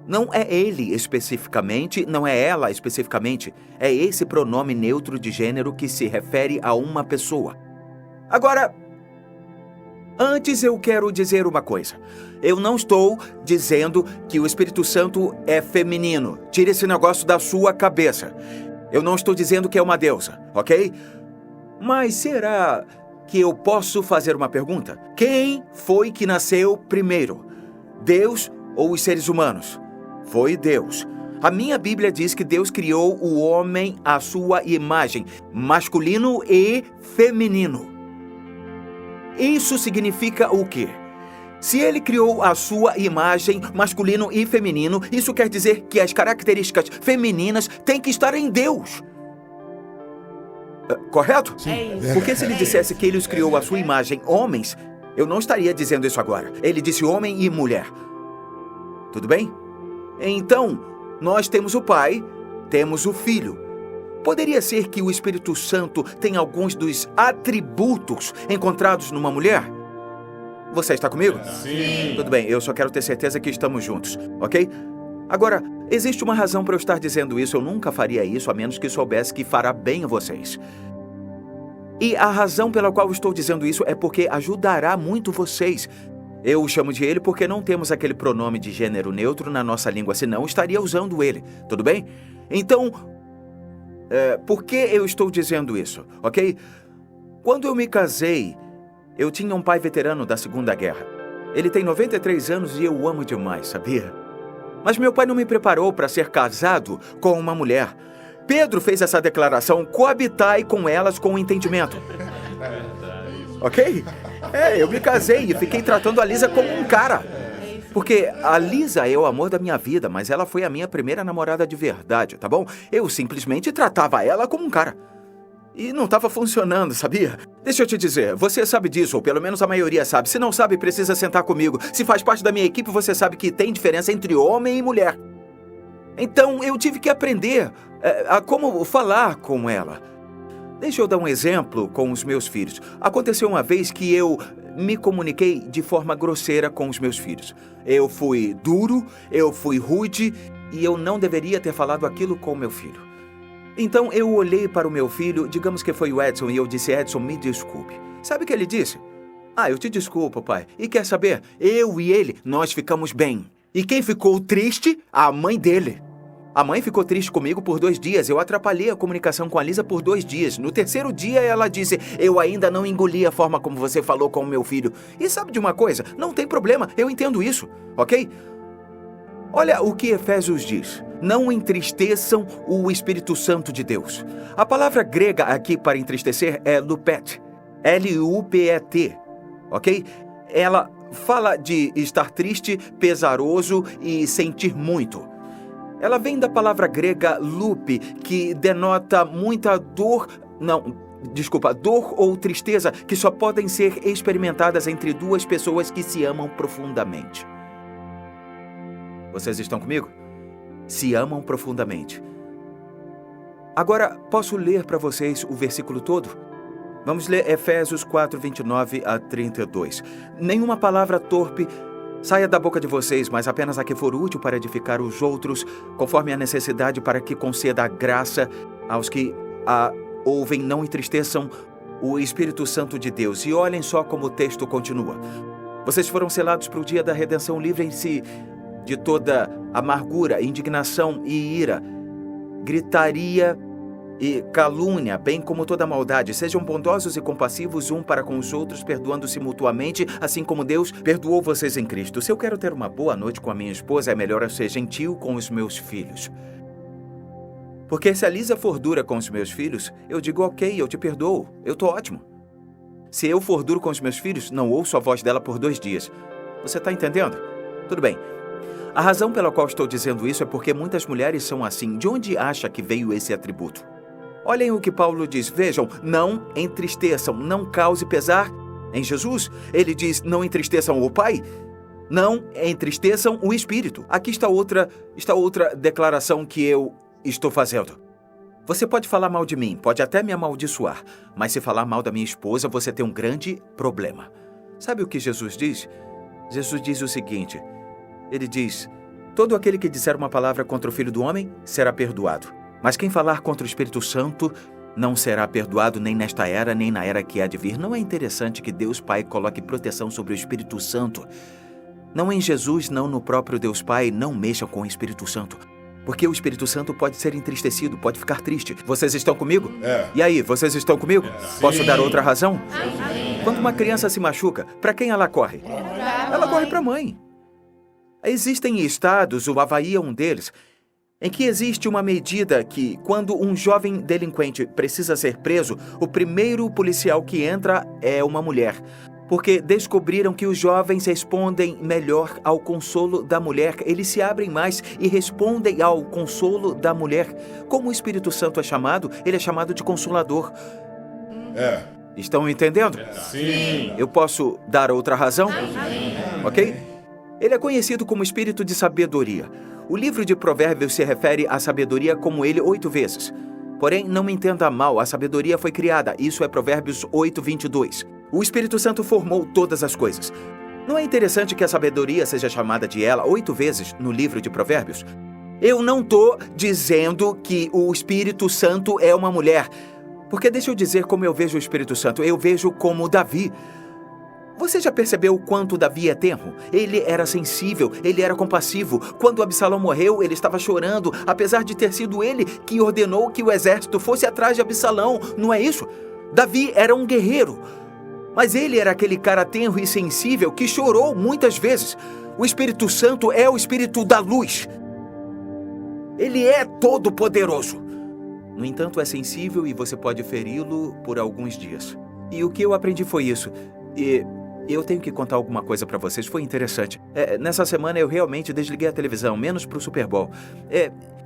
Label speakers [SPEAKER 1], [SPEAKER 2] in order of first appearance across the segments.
[SPEAKER 1] Não é ele especificamente, não é ela especificamente. É esse pronome neutro de gênero que se refere a uma pessoa. Agora, antes eu quero dizer uma coisa. Eu não estou dizendo que o Espírito Santo é feminino. Tire esse negócio da sua cabeça. Eu não estou dizendo que é uma deusa, ok? Mas será que eu posso fazer uma pergunta? Quem foi que nasceu primeiro? Deus ou os seres humanos? Foi Deus. A minha Bíblia diz que Deus criou o homem à sua imagem, masculino e feminino. Isso significa o quê? Se ele criou a sua imagem, masculino e feminino, isso quer dizer que as características femininas têm que estar em Deus. Correto?
[SPEAKER 2] Sim.
[SPEAKER 1] Porque se ele dissesse que ele os criou à sua imagem, homens, eu não estaria dizendo isso agora. Ele disse homem e mulher. Tudo bem? Então, nós temos o Pai, temos o Filho. Poderia ser que o Espírito Santo tem alguns dos atributos encontrados numa mulher? Você está comigo?
[SPEAKER 2] Sim.
[SPEAKER 1] Tudo bem, eu só quero ter certeza que estamos juntos, ok? Agora, existe uma razão para eu estar dizendo isso. Eu nunca faria isso a menos que soubesse que fará bem a vocês. E a razão pela qual eu estou dizendo isso é porque ajudará muito vocês. Eu o chamo de ele porque não temos aquele pronome de gênero neutro na nossa língua, senão eu estaria usando ele, tudo bem? Então, por que eu estou dizendo isso, ok? Quando eu me casei, eu tinha um pai veterano da Segunda Guerra. Ele tem 93 anos e eu o amo demais, sabia? Mas meu pai não me preparou para ser casado com uma mulher. Pedro fez essa declaração: coabitai com elas com entendimento. Ok? Eu me casei e fiquei tratando a Lisa como um cara. Porque a Lisa é o amor da minha vida, mas ela foi a minha primeira namorada de verdade, tá bom? Eu simplesmente tratava ela como um cara. E não estava funcionando, sabia? Deixa eu te dizer, você sabe disso, ou pelo menos a maioria sabe. Se não sabe, precisa sentar comigo. Se faz parte da minha equipe, você sabe que tem diferença entre homem e mulher. Então, eu tive que aprender a como falar com ela. Deixa eu dar um exemplo com os meus filhos. Aconteceu uma vez que eu me comuniquei de forma grosseira com os meus filhos. Eu fui duro, eu fui rude e eu não deveria ter falado aquilo com meu filho. Então eu olhei para o meu filho, digamos que foi o Edson, e eu disse: Edson, me desculpe. Sabe o que ele disse? Eu te desculpo, pai. E quer saber? Eu e ele, nós ficamos bem. E quem ficou triste? A mãe dele. A mãe ficou triste comigo por 2 dias. Eu atrapalhei a comunicação com a Lisa por 2 dias. No 3º dia, ela disse: eu ainda não engoli a forma como você falou com o meu filho. E sabe de uma coisa? Não tem problema, eu entendo isso, ok? Olha o que Efésios diz. Não entristeçam o Espírito Santo de Deus. A palavra grega aqui para entristecer é lupet. L-U-P-E-T, ok? Ela fala de estar triste, pesaroso e sentir muito. Ela vem da palavra grega lupe, que denota muita dor... dor ou tristeza que só podem ser experimentadas entre 2 pessoas que se amam profundamente. Vocês estão comigo? Se amam profundamente. Agora, posso ler para vocês o versículo todo? Vamos ler Efésios 4, 29 a 32. Nenhuma palavra torpe saia da boca de vocês, mas apenas a que for útil para edificar os outros, conforme a necessidade, para que conceda a graça aos que a ouvem. Não entristeçam o Espírito Santo de Deus. E olhem só como o texto continua. Vocês foram selados para o dia da redenção. Livrem-se de toda amargura, indignação e ira, gritaria e calúnia, bem como toda maldade. Sejam bondosos e compassivos um para com os outros, perdoando-se mutuamente, assim como Deus perdoou vocês em Cristo. Se eu quero ter uma boa noite com a minha esposa, é melhor eu ser gentil com os meus filhos. Porque se a Lisa for dura com os meus filhos, eu digo: ok, eu te perdoo, eu tô ótimo. Se eu for duro com os meus filhos, não ouço a voz dela por 2 dias. Você tá entendendo? Tudo bem. A razão pela qual estou dizendo isso é porque muitas mulheres são assim. De onde acha que veio esse atributo? Olhem o que Paulo diz. Vejam, não entristeçam, não cause pesar em Jesus. Ele diz: não entristeçam o Pai, não entristeçam o Espírito. Aqui está outra declaração que eu estou fazendo. Você pode falar mal de mim, pode até me amaldiçoar, mas se falar mal da minha esposa, você tem um grande problema. Sabe o que Jesus diz? Jesus diz o seguinte, ele diz: Todo aquele que disser uma palavra contra o Filho do Homem será perdoado. Mas quem falar contra o Espírito Santo não será perdoado nem nesta era, nem na era que há de vir. Não é interessante que Deus Pai coloque proteção sobre o Espírito Santo? Não em Jesus, não no próprio Deus Pai, não mexam com o Espírito Santo. Porque o Espírito Santo pode ser entristecido, pode ficar triste. Vocês estão comigo? E aí, vocês estão comigo? Posso dar outra razão? Quando uma criança se machuca, para quem ela corre? Ela corre para a mãe. Existem estados, o Havaí é um deles, em que existe uma medida que, quando um jovem delinquente precisa ser preso, o primeiro policial que entra é uma mulher. Porque descobriram que os jovens respondem melhor ao consolo da mulher. Eles se abrem mais e respondem ao consolo da mulher. Como o Espírito Santo é chamado, ele é chamado de Consolador. Estão entendendo?
[SPEAKER 2] Sim.
[SPEAKER 1] Eu posso dar outra razão? Ok? Ele é conhecido como Espírito de Sabedoria. O livro de Provérbios se refere à sabedoria como ele 8 vezes. Porém, não me entenda mal, a sabedoria foi criada. Isso é Provérbios 8:22. O Espírito Santo formou todas as coisas. Não é interessante que a sabedoria seja chamada de ela 8 vezes no livro de Provérbios? Eu não estou dizendo que o Espírito Santo é uma mulher. Porque deixa eu dizer como eu vejo o Espírito Santo. Eu vejo como Davi. Você já percebeu o quanto Davi é tenro? Ele era sensível, ele era compassivo. Quando Absalão morreu, ele estava chorando, apesar de ter sido ele que ordenou que o exército fosse atrás de Absalão. Não é isso? Davi era um guerreiro. Mas ele era aquele cara tenro e sensível que chorou muitas vezes. O Espírito Santo é o Espírito da luz. Ele é todo poderoso. No entanto, é sensível e você pode feri-lo por alguns dias. E o que eu aprendi foi isso. Eu tenho que contar alguma coisa pra vocês, foi interessante. Nessa semana eu realmente desliguei a televisão, menos pro Super Bowl.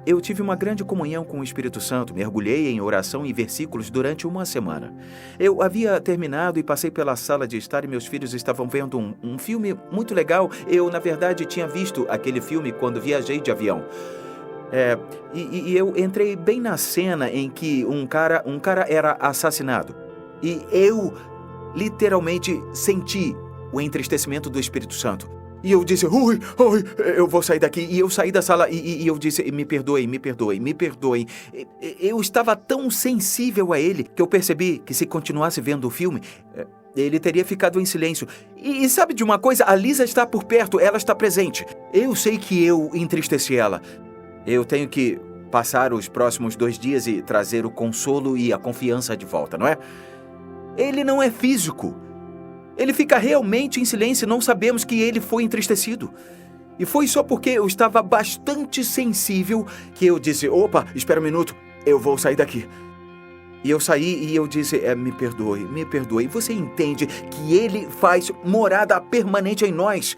[SPEAKER 1] Eu tive uma grande comunhão com o Espírito Santo, mergulhei em oração e versículos durante uma semana. Eu havia terminado e passei pela sala de estar e meus filhos estavam vendo um filme muito legal. Eu, na verdade, tinha visto aquele filme quando viajei de avião. E eu entrei bem na cena em que um cara era assassinado. E eu literalmente senti o entristecimento do Espírito Santo. E eu disse, eu vou sair daqui. E eu saí da sala e eu disse, me perdoem. Eu estava tão sensível a ele que eu percebi que se continuasse vendo o filme, ele teria ficado em silêncio. E sabe de uma coisa? A Lisa está por perto, ela está presente. Eu sei que eu entristeci ela. Eu tenho que passar os próximos 2 dias e trazer o consolo e a confiança de volta, não é? Ele não é físico. Ele fica realmente em silêncio e não sabemos que ele foi entristecido. E foi só porque eu estava bastante sensível que eu disse, opa, espera um minuto, eu vou sair daqui. E eu saí e eu disse, me perdoe. E você entende que ele faz morada permanente em nós.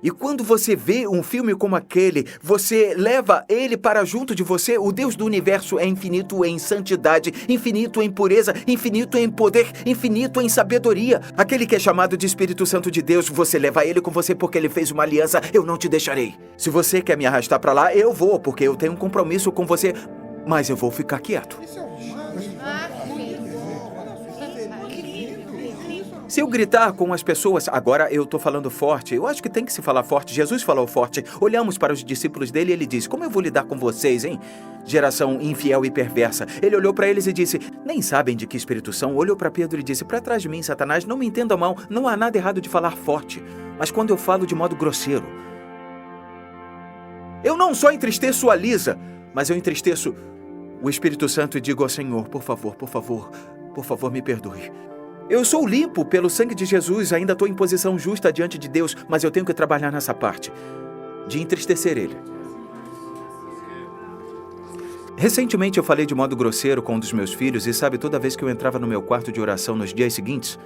[SPEAKER 1] E quando você vê um filme como aquele, você leva ele para junto de você. O Deus do universo é infinito em santidade, infinito em pureza, infinito em poder, infinito em sabedoria. Aquele que é chamado de Espírito Santo de Deus, você leva ele com você porque ele fez uma aliança. Eu não te deixarei. Se você quer me arrastar para lá, eu vou, porque eu tenho um compromisso com você. Mas eu vou ficar quieto. Se eu gritar com as pessoas, agora eu tô falando forte, eu acho que tem que se falar forte. Jesus falou forte. Olhamos para os discípulos dele e ele disse, como eu vou lidar com vocês, hein? Geração infiel e perversa. Ele olhou para eles e disse, nem sabem de que espírito são. Olhou para Pedro e disse, para trás de mim, Satanás, não me entenda mal, não há nada errado de falar forte. Mas quando eu falo de modo grosseiro, eu não só entristeço a Lisa, mas eu entristeço o Espírito Santo e digo ao Senhor, por favor, me perdoe. Eu sou limpo pelo sangue de Jesus, ainda estou em posição justa diante de Deus, mas eu tenho que trabalhar nessa parte, de entristecer Ele. Recentemente eu falei de modo grosseiro com um dos meus filhos e sabe, toda vez que eu entrava no meu quarto de oração nos dias seguintes,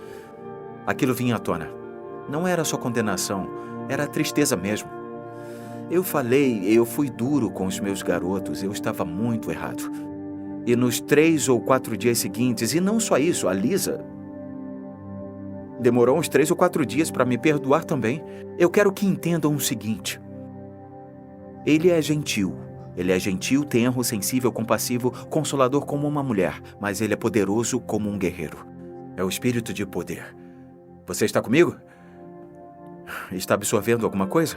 [SPEAKER 1] aquilo vinha à tona. Não era só condenação, era tristeza mesmo. Eu fui duro com os meus garotos, eu estava muito errado. E nos 3 ou 4 dias seguintes, e não só isso, a Lisa demorou uns 3 ou 4 dias para me perdoar também. Eu quero que entendam o seguinte. Ele é gentil, tenro, sensível, compassivo, consolador como uma mulher, mas ele é poderoso como um guerreiro. É o espírito de poder. Você está comigo? Está absorvendo alguma coisa?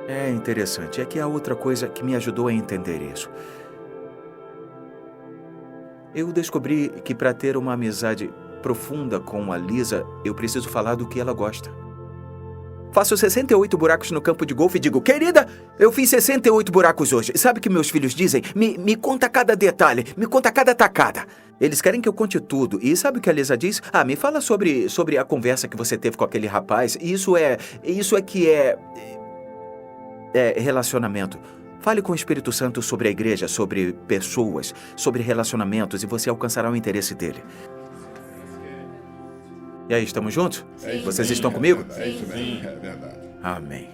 [SPEAKER 1] É interessante. É que há outra coisa que me ajudou a entender isso. Eu descobri que para ter uma amizade profunda com a Lisa, eu preciso falar do que ela gosta. Faço 68 buracos no campo de golfe e digo, querida, eu fiz 68 buracos hoje. Sabe o que meus filhos dizem? Me conta cada detalhe, me conta cada tacada. Eles querem que eu conte tudo. E sabe o que a Lisa diz? Ah, me fala sobre a conversa que você teve com aquele rapaz. Isso é relacionamento. Fale com o Espírito Santo sobre a igreja, sobre pessoas, sobre relacionamentos e você alcançará o interesse dele. E aí, estamos juntos?
[SPEAKER 2] Sim.
[SPEAKER 1] Vocês estão comigo?
[SPEAKER 2] Sim.
[SPEAKER 3] É verdade.
[SPEAKER 1] Amém.